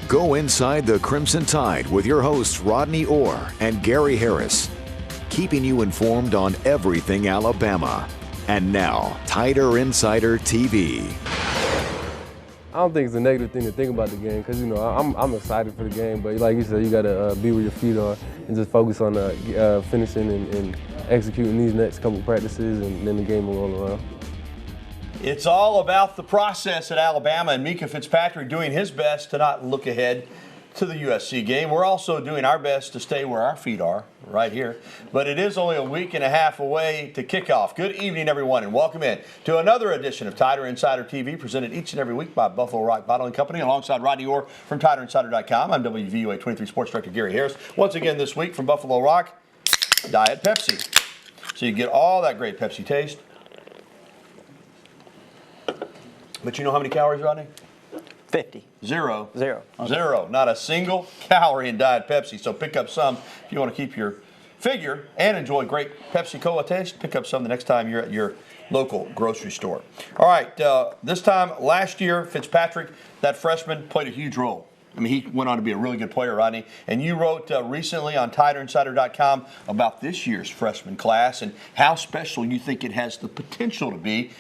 Go inside the Crimson Tide with your hosts Rodney Orr and Gary Harris, keeping you informed on everything Alabama. And now, Tider Insider TV. I don't think it's a negative thing to think about the game because, I'm excited for the game. But like you said, you got to be where your feet are and just focus on finishing and executing these next couple practices, and then the game will roll around. It's all about the process at Alabama, and Mika Fitzpatrick doing his best to not look ahead to the USC game. We're also doing our best to stay where our feet are, right here. But it is only a week and a half away to kickoff. Good evening, everyone, and welcome in to another edition of Tider Insider TV, presented each and every week by Buffalo Rock Bottling Company, alongside Rodney Orr from TiderInsider.com. I'm WVUA 23 Sports Director Gary Harris. Once again this week from Buffalo Rock, Diet Pepsi. So you get all that great Pepsi taste. But you know how many calories, Rodney? 50. Zero. Zero. Okay. Zero. Not a single calorie in Diet Pepsi. So pick up some if you want to keep your figure and enjoy great Pepsi Cola taste. Pick up some the next time you're at your local grocery store. All right. This time last year, Fitzpatrick, that freshman, played a huge role. I mean, he went on to be a really good player, Rodney. And you wrote recently on TiderInsider.com about this year's freshman class and how special you think it has the potential to be.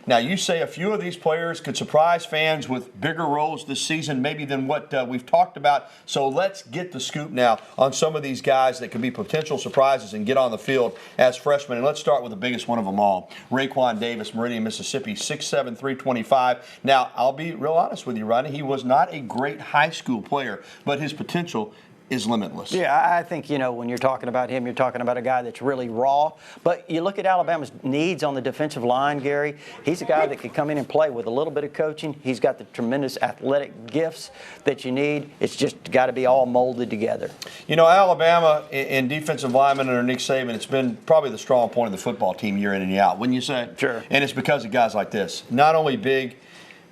Now, you say a few of these players could surprise fans with bigger roles this season maybe than what we've talked about. So let's get the scoop now on some of these guys that could be potential surprises and get on the field as freshmen. And let's start with the biggest one of them all, Raekwon Davis, Meridian, Mississippi, 6'7", 325. Now, I'll be real honest with you, Rodney. He was not a great high school player, but his potential is limitless. Yeah, I think, when you're talking about him, you're talking about a guy that's really raw. But you look at Alabama's needs on the defensive line, Gary. He's a guy that could come in and play with a little bit of coaching. He's got the tremendous athletic gifts that you need. It's just got to be all molded together. Alabama in defensive linemen under Nick Saban, it's been probably the strong point of the football team year in and year out, wouldn't you say? Sure. And it's because of guys like this. Not only big,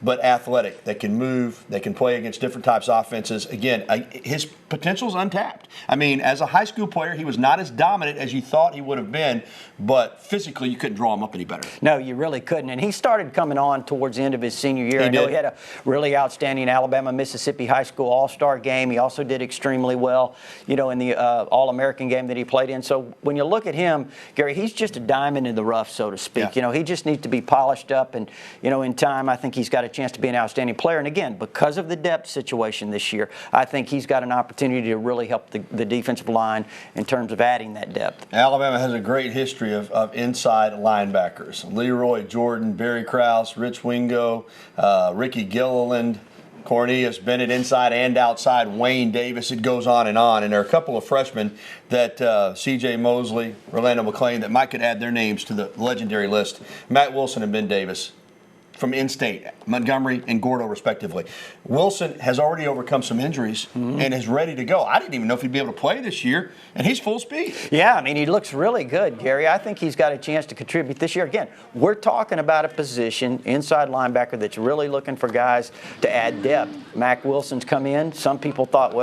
but athletic. They can move. They can play against different types of offenses. Again, his potential is untapped. I mean, as a high school player, he was not as dominant as you thought he would have been, but physically you couldn't draw him up any better. No, you really couldn't. And he started coming on towards the end of his senior year. I know he had a really outstanding Alabama-Mississippi high school all-star game. He also did extremely well, in the All-American game that he played in. So when you look at him, Gary, he's just a diamond in the rough, so to speak. Yeah. He just needs to be polished up. And, in time, I think he's got a chance to be an outstanding player. And again, because of the depth situation this year, I think he's got an opportunity to really help the defensive line in terms of adding that depth. Alabama has a great history of inside linebackers. Leroy Jordan, Barry Krause, Rich Wingo, Ricky Gilliland, Cornelius Bennett, inside and outside, Wayne Davis. It goes on. And there are a couple of freshmen that C.J. Mosley, Rolando McClain, that might could add their names to the legendary list. Matt Wilson and Ben Davis from in-state, Montgomery and Gordo, respectively. Wilson has already overcome some injuries and is ready to go. I didn't even know if he'd be able to play this year, and he's full speed. Yeah, I mean, he looks really good, Gary. I think he's got a chance to contribute this year. Again, we're talking about a position, inside linebacker, that's really looking for guys to add depth. Mac Wilson's come in. Some people thought,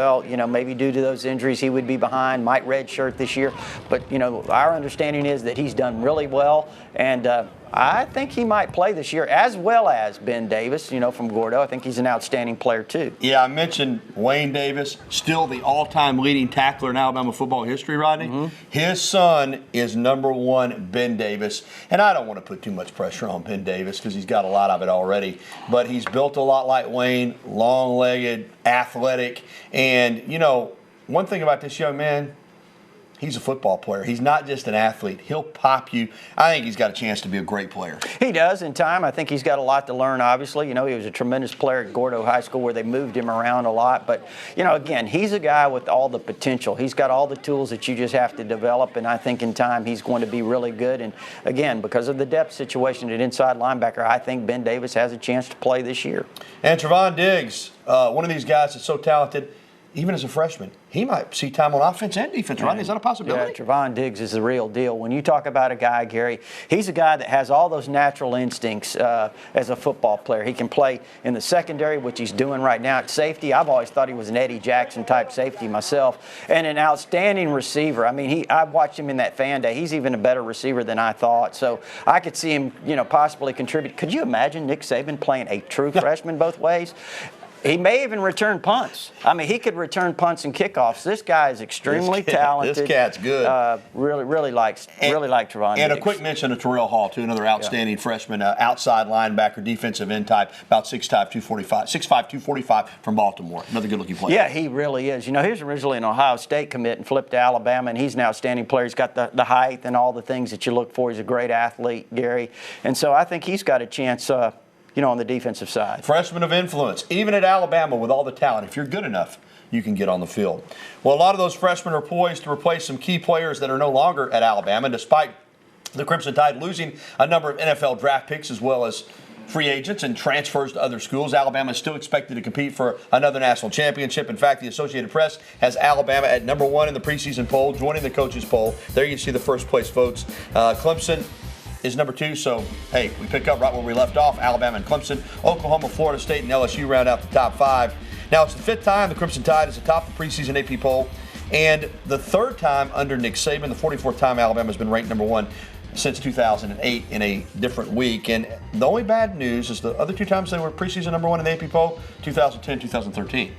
maybe due to those injuries he would be behind, might redshirt this year. But, our understanding is that he's done really well, and I think he might play this year, as well as Ben Davis, from Gordo. I think he's an outstanding player, too. Yeah, I mentioned Wayne Davis, still the all-time leading tackler in Alabama football history, Rodney. His son is number one, Ben Davis. And I don't want to put too much pressure on Ben Davis because he's got a lot of it already. But he's built a lot like Wayne, long-legged, athletic. And, one thing about this young man, he's a football player. He's not just an athlete. He'll pop you. I think he's got a chance to be a great player. He does in time. I think he's got a lot to learn, obviously. He was a tremendous player at Gordo High School where they moved him around a lot. But, again, he's a guy with all the potential. He's got all the tools that you just have to develop, and I think in time he's going to be really good. And, again, because of the depth situation at inside linebacker, I think Ben Davis has a chance to play this year. And Trevon Diggs, one of these guys that's so talented, even as a freshman, he might see time on offense and defense, right? Is that a possibility? Yeah, Trevon Diggs is the real deal. When you talk about a guy, Gary, he's a guy that has all those natural instincts as a football player. He can play in the secondary, which he's doing right now at safety. I've always thought he was an Eddie Jackson-type safety myself. And an outstanding receiver. I mean, I've watched him in that fan day. He's even a better receiver than I thought. So I could see him, possibly contribute. Could you imagine Nick Saban playing a true freshman both ways? He may even return punts. I mean, he could return punts and kickoffs. This guy is extremely talented. This cat's good. Really like Teron. And a quick mention of Terrell Hall, too, another outstanding freshman, outside linebacker, defensive end type, about 6'5", 245 from Baltimore. Another good-looking player. Yeah, he really is. You know, he was originally an Ohio State commit and flipped to Alabama, and he's an outstanding player. He's got the height and all the things that you look for. He's a great athlete, Gary. And so I think he's got a chance on the defensive side. Freshman of influence. Even at Alabama, with all the talent, if you're good enough, you can get on the field. Well, a lot of those freshmen are poised to replace some key players that are no longer at Alabama, despite the Crimson Tide losing a number of NFL draft picks as well as free agents and transfers to other schools. Alabama is still expected to compete for another national championship. In fact, the Associated Press has Alabama at number 1 in the preseason poll, joining the coaches poll. There you see the first place votes. Clemson is number 2, so, hey, we pick up right where we left off. Alabama and Clemson, Oklahoma, Florida State, and LSU round out the top 5. Now, it's the 5th time the Crimson Tide is atop the preseason AP poll, and the 3rd time under Nick Saban, the 44th time Alabama has been ranked number 1 since 2008 in a different week. And the only bad news is the other 2 times they were preseason number 1 in the AP poll, 2010, 2013.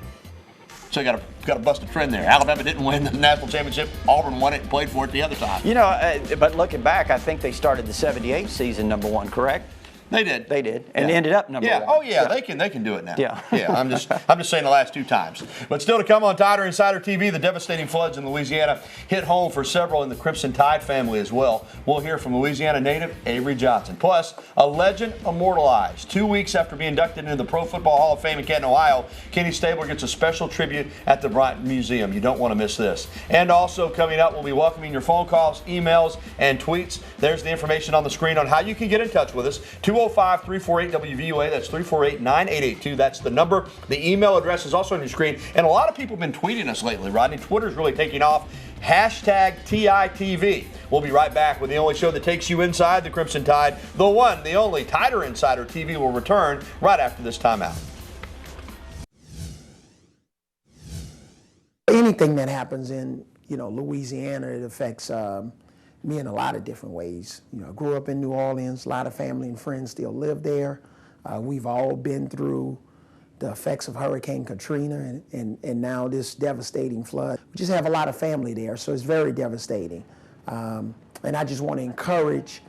So you got to bust a trend there. Alabama didn't win the national championship. Auburn won it and played for it the other time. You know, but looking back, I think they started the '78 season number 1, correct? They did. They did, and ended up number 1. Oh yeah, they can do it now. Yeah. I'm just saying the last 2 times. But still to come on Tider Insider TV, the devastating floods in Louisiana hit home for several in the Crimson Tide family as well. We'll hear from Louisiana native Avery Johnson. Plus, a legend immortalized. 2 weeks after being inducted into the Pro Football Hall of Fame in Canton, Ohio, Kenny Stabler gets a special tribute at the Bryant Museum. You don't want to miss this. And also coming up, we'll be welcoming your phone calls, emails, and tweets. There's the information on the screen on how you can get in touch with us. 205-348-WVUA. That's 348-9882. That's the number. The email address is also on your screen. And a lot of people have been tweeting us lately, Rodney. Twitter's really taking off. Hashtag TITV. We'll be right back with the only show that takes you inside the Crimson Tide. The one, the only Tider Insider TV will return right after this timeout. Anything that happens in, Louisiana, it affects me in a lot of different ways. I grew up in New Orleans. A lot of family and friends still live there. We've all been through the effects of Hurricane Katrina and now this devastating flood. We just have a lot of family there, so it's very devastating. And I just want to encourage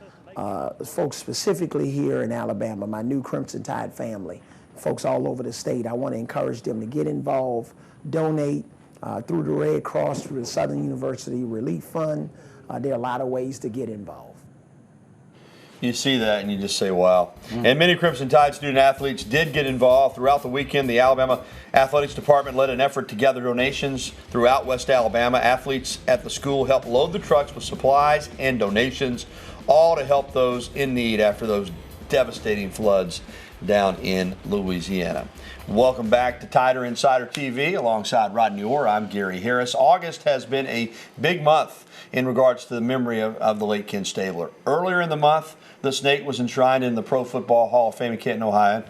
folks specifically here in Alabama, my new Crimson Tide family, folks all over the state. I want to encourage them to get involved, donate through the Red Cross, through the Southern University Relief Fund. There are a lot of ways to get involved. You see that and you just say, wow. And many Crimson Tide student athletes did get involved. Throughout the weekend, the Alabama Athletics Department led an effort to gather donations throughout West Alabama. Athletes at the school helped load the trucks with supplies and donations, all to help those in need after those devastating floods down in Louisiana. Welcome back to Tider Insider TV alongside Rodney Orr. I'm Gary Harris. August has been a big month in regards to the memory of the late Ken Stabler. Earlier in the month, the Snake was enshrined in the Pro Football Hall of Fame in Canton, Ohio.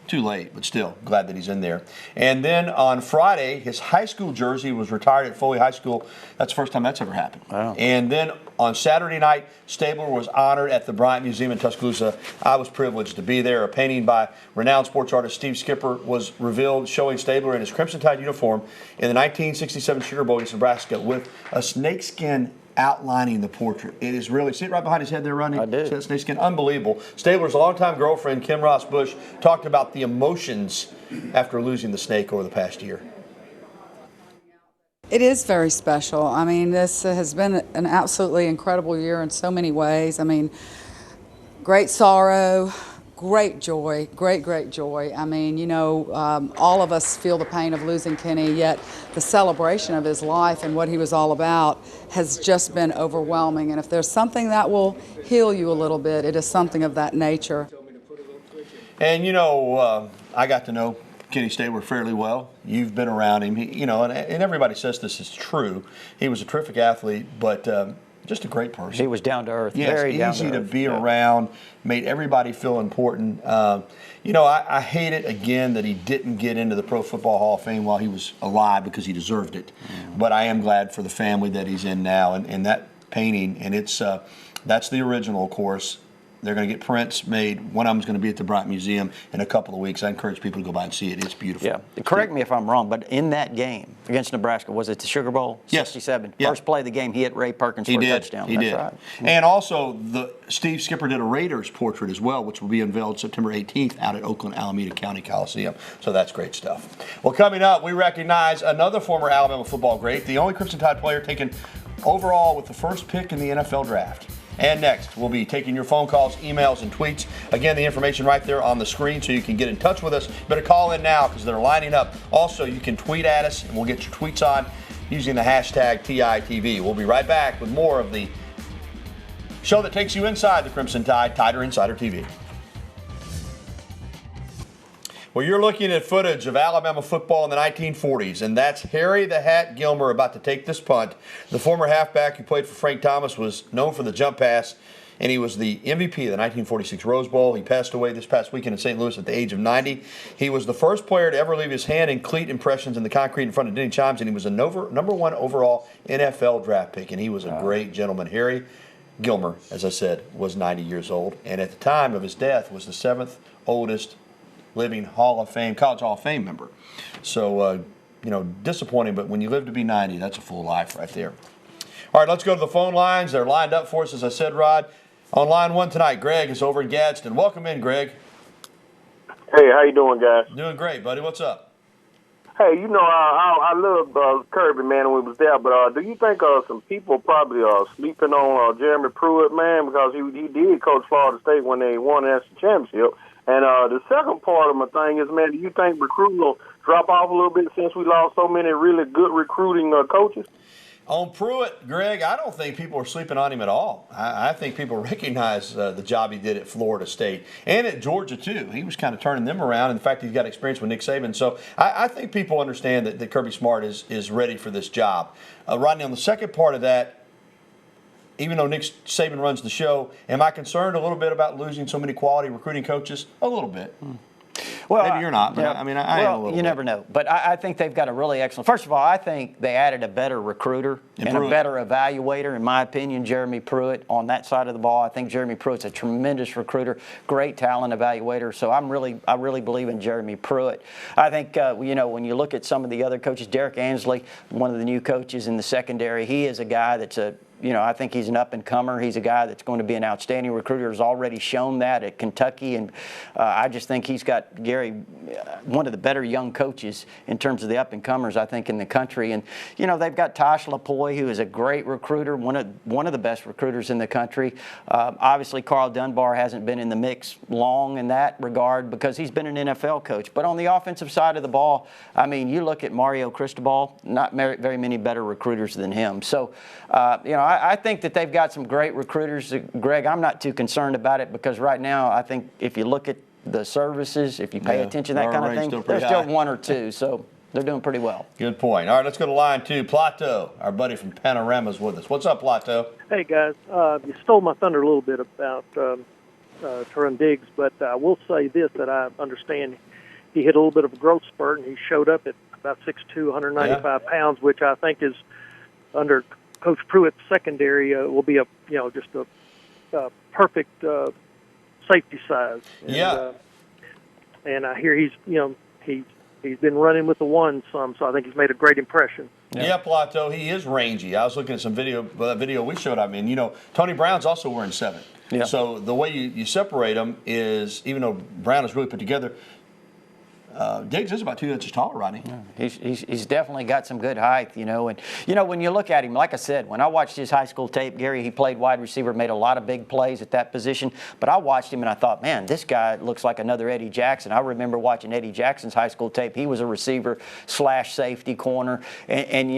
Too late, but still glad that he's in there. And then on Friday, his high school jersey was retired at Foley High School. That's the first time that's ever happened. Wow. And then on Saturday night, Stabler was honored at the Bryant Museum in Tuscaloosa. I was privileged to be there. A painting by renowned sports artist Steve Skipper was revealed showing Stabler in his Crimson Tide uniform in the 1967 Sugar Bowl against Nebraska with a snakeskin outlining the portrait. It is really, see it right behind his head there, Ronnie? I do. See that snakeskin? Unbelievable. Stabler's longtime girlfriend, Kim Ross Bush, talked about the emotions after losing the snake over the past year. It is very special. I mean, this has been an absolutely incredible year in so many ways. I mean, great sorrow, great joy, great joy. I mean, all of us feel the pain of losing Kenny, yet the celebration of his life and what he was all about has just been overwhelming. And if there's something that will heal you a little bit, it is something of that nature. And, I got to know Kenny Stabler fairly well. You've been around him, and everybody says this is true. He was a terrific athlete, but just a great person. He was down to earth, yes, very down to easy earth. to be around, made everybody feel important. I hate it again that he didn't get into the Pro Football Hall of Fame while he was alive because he deserved it. But I am glad for the family that he's in now, and that painting, and it's that's the original, of course. They're going to get prints made. One of them's going to be at the Bryant Museum in a couple of weeks. I encourage people to go by and see it. It's beautiful. Yeah. Correct me if I'm wrong, but in that game against Nebraska, was it the Sugar Bowl? Yes. 67. Yeah. First play of the game, he hit Ray Perkins for a touchdown. He That's did. right. And also, Steve Skipper did a Raiders portrait as well, which will be unveiled September 18th out at Oakland Alameda County Coliseum. So that's great stuff. Well, coming up, we recognize another former Alabama football great, the only Crimson Tide player taken overall with the first pick in the NFL draft. And next, we'll be taking your phone calls, emails, and tweets. Again, the information right there on the screen so you can get in touch with us. Better call in now because they're lining up. Also, you can tweet at us, and we'll get your tweets on using the hashtag TITV. We'll be right back with more of the show that takes you inside the Crimson Tide, Tider Insider TV. Well, you're looking at footage of Alabama football in the 1940s, and that's Harry the Hat Gilmer about to take this punt. The former halfback who played for Frank Thomas was known for the jump pass, and he was the MVP of the 1946 Rose Bowl. He passed away this past weekend in St. Louis at the age of 90. He was the first player to ever leave his hand in cleat impressions in the concrete in front of Denny Chimes, and he was a number one overall NFL draft pick, and he was a great gentleman. Harry Gilmer, as I said, was 90 years old, and at the time of his death was the 7th oldest living College Hall of Fame member. So, disappointing, but when you live to be 90, that's a full life right there. All right, let's go to the phone lines. They're lined up for us, as I said, Rod. On line one tonight, Greg is over in Gadsden. Welcome in, Greg. Hey, how you doing, guys? Doing great, buddy. What's up? Hey, I love Kirby, man, when we was there, but do you think some people probably are sleeping on Jeremy Pruitt, man, because he did coach Florida State when they won the national championship? And the second part of my thing is, man, do you think recruiting will drop off a little bit since we lost so many really good recruiting coaches? On Pruitt, Greg, I don't think people are sleeping on him at all. I think people recognize the job he did at Florida State and at Georgia, too. He was kind of turning them around. In fact, he's got experience with Nick Saban. So I think people understand that Kirby Smart is ready for this job. Rodney, on the second part of that, even though Nick Saban runs the show, am I concerned a little bit about losing so many quality recruiting coaches? A little bit. Well, maybe you're not, but yeah, I am a little bit. You never know. But I think they've got a really excellent. First of all, I think they added a better recruiter and a better evaluator, in my opinion, Jeremy Pruitt on that side of the ball. I think Jeremy Pruitt's a tremendous recruiter, great talent evaluator. So I really believe in Jeremy Pruitt. I think when you look at some of the other coaches, Derek Ansley, one of the new coaches in the secondary, he is a guy that's I think he's an up-and-comer. He's a guy that's going to be an outstanding recruiter. Has already shown that at Kentucky, and I just think he's got, Gary, one of the better young coaches in terms of the up-and-comers, I think, in the country. And, they've got Tosh LaPoy, who is a great recruiter, one of the best recruiters in the country. Obviously, Carl Dunbar hasn't been in the mix long in that regard because he's been an NFL coach. But on the offensive side of the ball, I mean, you look at Mario Cristobal, not very many better recruiters than him. So, I think that they've got some great recruiters. Greg, I'm not too concerned about it because right now I think if you look at the services, if you pay attention to that kind of thing, there's still one or two. So they're doing pretty well. Good point. All right, let's go to line two. Plateau, our buddy from Panorama, is with us. What's up, Plateau? Hey, guys. You stole my thunder a little bit about Teron Diggs, but I will say this, that I understand he hit a little bit of a growth spurt, and he showed up at about 6'2", 195 pounds, which I think is under Coach Pruitt's secondary will be just a perfect safety size. And, and I hear he's been running with the one some, so I think he's made a great impression. Yeah, Plateau, he is rangy. I was looking at some video we showed. I mean, Tony Brown's also wearing 7. Yeah. So the way you separate them is, even though Brown is really put together, Diggs is about 2 inches taller, Rodney. Yeah, he's definitely got some good height, And, when you look at him, like I said, when I watched his high school tape, Gary, he played wide receiver, made a lot of big plays at that position. But I watched him and I thought, man, this guy looks like another Eddie Jackson. I remember watching Eddie Jackson's high school tape. He was a receiver / safety corner. And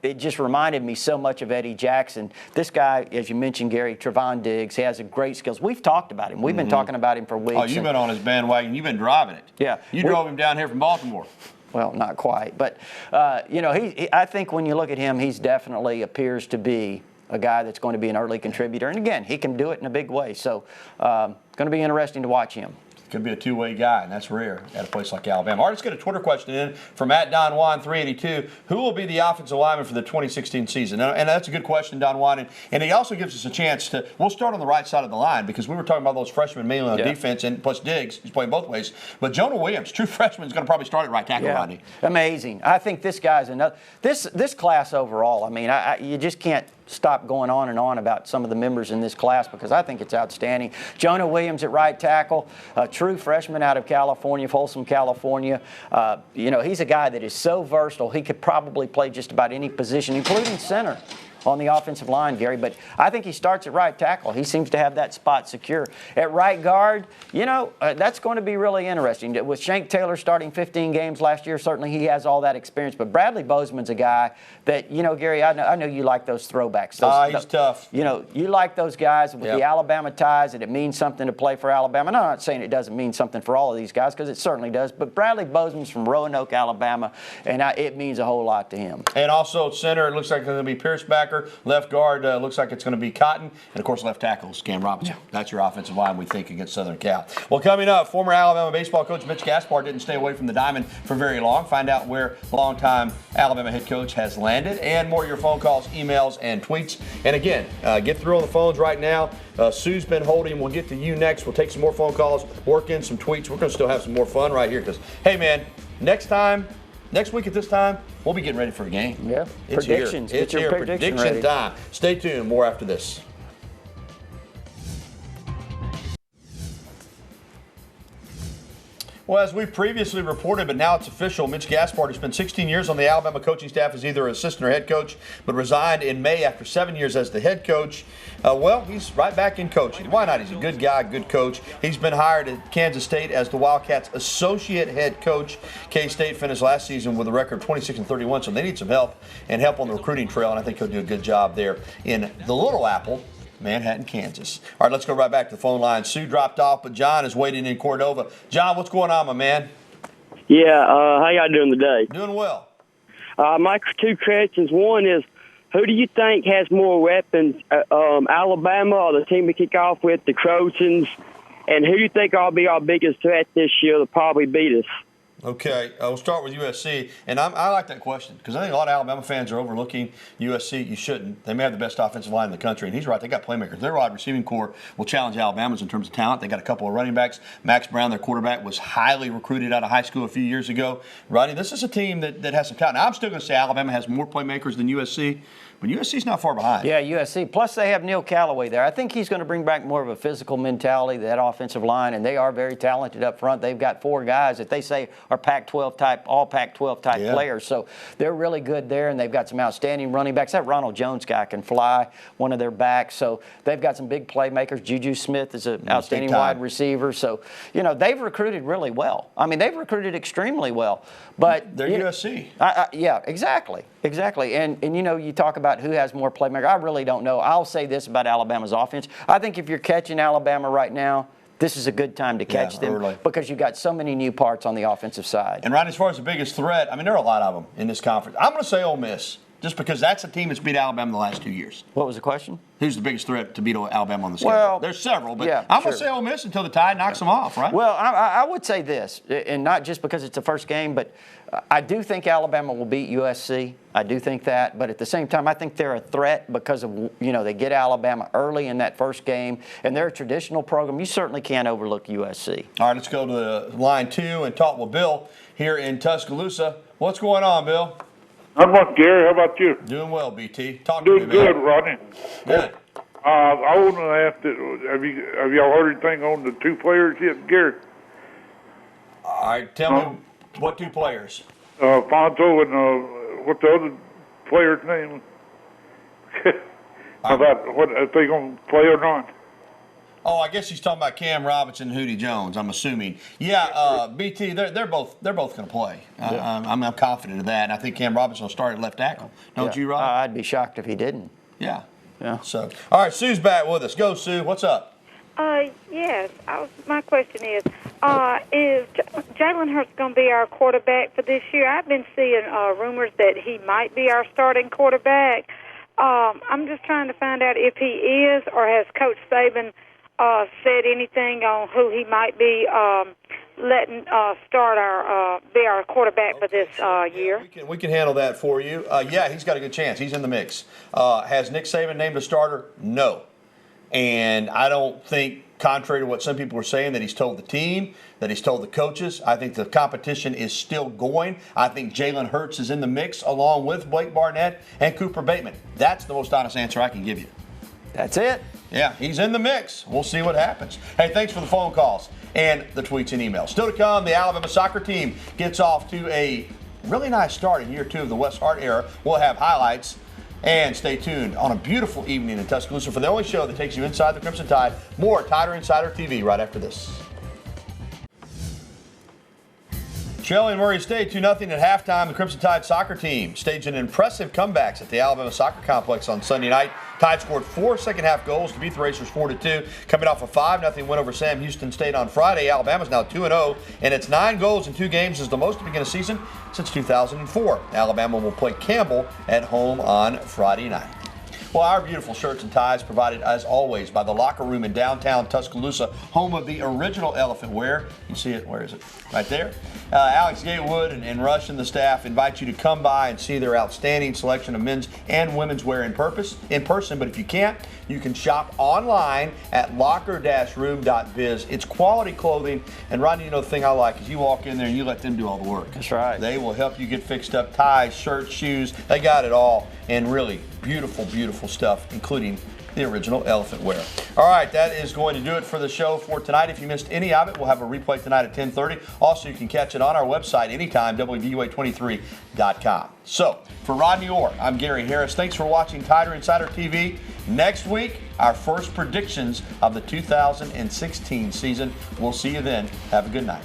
it just reminded me so much of Eddie Jackson. This guy, as you mentioned, Gary, Trevon Diggs, has a great skills. We've talked about him. We've been talking about him for weeks. Oh, you've been on his bandwagon. You've been driving it. Yeah. You drove him down here from Baltimore. Well, not quite, but I think when you look at him, he's definitely appears to be a guy that's going to be an early contributor, and again, he can do it in a big way. So, going to be interesting to watch him. Could be a two-way guy, and that's rare at a place like Alabama. All right, let's get a Twitter question in from @DonJuan382. Who will be the offensive lineman for the 2016 season? And that's a good question, Don Juan. And he also gives us a chance to – we'll start on the right side of the line because we were talking about those freshmen mainly on defense, and plus Diggs, he's playing both ways. But Jonah Williams, true freshman, is going to probably start at right tackle, Rodney. Amazing. I think this guy's another – this class overall, I mean, you just can't stop going on and on about some of the members in this class because I think it's outstanding. Jonah Williams at right tackle, a true freshman out of California, Folsom, California. He's a guy that is so versatile. He could probably play just about any position, including center on the offensive line, Gary. But I think he starts at right tackle. He seems to have that spot secure. At right guard, that's going to be really interesting. With Shank Taylor starting 15 games last year, certainly he has all that experience. But Bradley Bozeman's a guy that, Gary, I know you like those throwbacks. He's tough. You like those guys with the Alabama ties, and it means something to play for Alabama. And I'm not saying it doesn't mean something for all of these guys, because it certainly does. But Bradley Bozeman's from Roanoke, Alabama, and it means a whole lot to him. And also center, it looks like it's going to be Pierce Backer. Left guard looks like it's going to be Cotton. And, of course, left tackle is Cam Robinson. That's your offensive line, we think, against Southern Cal. Well, coming up, former Alabama baseball coach Mitch Gaspar didn't stay away from the diamond for very long. Find out where longtime Alabama head coach has landed. And more of your phone calls, emails, and tweets. And, again, get through on the phones right now. Sue's been holding. We'll get to you next. We'll take some more phone calls, work in some tweets. We're going to still have some more fun right here because, hey, man, next week at this time, we'll be getting ready for a game. Yeah. It's predictions. Here. It's Get your here. prediction time. Stay tuned. More after this. Well, as we previously reported, but now it's official, Mitch Gaspar, who spent 16 years on the Alabama coaching staff as either assistant or head coach, but resigned in May after 7 years as the head coach. He's right back in coaching. Why not? He's a good guy, good coach. He's been hired at Kansas State as the Wildcats' associate head coach. K-State finished last season with a record of 26-31, so they need some help on the recruiting trail, and I think he'll do a good job there in the Little Apple, Manhattan, Kansas. All right, let's go right back to the phone line. Sue dropped off, but John is waiting in Cordova. John, what's going on, my man? Yeah, how y'all doing today? Doing well. My two questions. One is, who do you think has more weapons, Alabama or the team to kick off with, the Trojans? And who do you think will be our biggest threat this year to probably beat us? Okay, we'll start with USC, and I like that question because I think a lot of Alabama fans are overlooking USC. You shouldn't. They may have the best offensive line in the country, and he's right. They got playmakers. Their wide receiving core will challenge Alabama's in terms of talent. They got a couple of running backs. Max Brown, their quarterback, was highly recruited out of high school a few years ago. Rodney, this is a team that has some talent. Now, I'm still going to say Alabama has more playmakers than USC, but USC's not far behind. Yeah, USC. Plus, they have Neil Callaway there. I think he's going to bring back more of a physical mentality, that offensive line, and they are very talented up front. They've got 4 guys that they say are Pac-12 type, all Pac-12 type players. So they're really good there, and they've got some outstanding running backs. That Ronald Jones guy can fly, one of their backs. So they've got some big playmakers. Juju Smith is an outstanding wide receiver. So, they've recruited really well. I mean, they've recruited extremely well. But they're USC. Yeah, exactly. And you talk about who has more playmakers. I really don't know. I'll say this about Alabama's offense. I think if you're catching Alabama right now, this is a good time to catch them early because you've got so many new parts on the offensive side. And right as far as the biggest threat, I mean, there are a lot of them in this conference. I'm going to say Ole Miss, just because that's a team that's beat Alabama the last 2 years. What was the question? Who's the biggest threat to beat Alabama on the schedule? Well, there's several, but I'm going to say Ole Miss until the Tide knocks them off, right? Well, I would say this, and not just because it's the first game, but I do think Alabama will beat USC. I do think that, but at the same time, I think they're a threat because of, they get Alabama early in that first game, and they're a traditional program. You certainly can't overlook USC. All right, let's go to line 2 and talk with Bill here in Tuscaloosa. What's going on, Bill? How about Gary? How about you? Doing well, BT. Talk to me, man. Good, Rodney. Good. I want to ask, have y'all heard anything on the 2 players yet, Gary? All right, tell me what 2 players? Fonzo and what's the other player's name? About what if they gonna play or not? Oh, I guess he's talking about Cam Robinson and Hootie Jones, I'm assuming. Yeah, BT, they're both going to play. I'm confident of that, and I think Cam Robinson will start at left tackle. Don't you, Rob? I'd be shocked if he didn't. Yeah. So, all right, Sue's back with us. Go, Sue. What's up? Yes. My question is Jalen Hurts going to be our quarterback for this year? I've been seeing rumors that he might be our starting quarterback. I'm just trying to find out if he is, or has Coach Saban said anything on who he might be letting be our quarterback for this year? We can handle that for you. Yeah, he's got a good chance. He's in the mix. Has Nick Saban named a starter? No. And I don't think, contrary to what some people are saying, that he's told the team, that he's told the coaches. I think the competition is still going. I think Jalen Hurts is in the mix along with Blake Barnett and Cooper Bateman. That's the most honest answer I can give you. That's it. Yeah, he's in the mix. We'll see what happens. Hey, thanks for the phone calls and the tweets and emails. Still to come, the Alabama soccer team gets off to a really nice start in year 2 of the Wes Hart era. We'll have highlights. And stay tuned on a beautiful evening in Tuscaloosa for the only show that takes you inside the Crimson Tide. More Tider Insider TV right after this. Shelley and Murray State 2-0 at halftime. The Crimson Tide soccer team staged an impressive comebacks at the Alabama Soccer Complex on Sunday night. Tide scored 4 second-half goals to beat the Racers 4-2. Coming off a 5-0 win over Sam Houston State on Friday, Alabama's now 2-0, and its 9 goals in 2 games is the most to begin a season since 2004. Alabama will play Campbell at home on Friday night. Well, our beautiful shirts and ties provided, as always, by the Locker Room in downtown Tuscaloosa, home of the original elephant wear. You see it, where is it? Right there. Alex Gatewood and Rush and the staff invite you to come by and see their outstanding selection of men's and women's wear in person. But if you can't, you can shop online at locker-room.biz. It's quality clothing. And Rodney, you know the thing I like is you walk in there and you let them do all the work. That's right. They will help you get fixed up. Ties, shirts, shoes. They got it all. And really beautiful, beautiful stuff, including the original elephant wear. All right, that is going to do it for the show for tonight. If you missed any of it, we'll have a replay tonight at 10:30. Also, you can catch it on our website anytime, WVUA23.com. So, for Rodney Orr, I'm Gary Harris. Thanks for watching Tider Insider TV. Next week, our first predictions of the 2016 season. We'll see you then. Have a good night.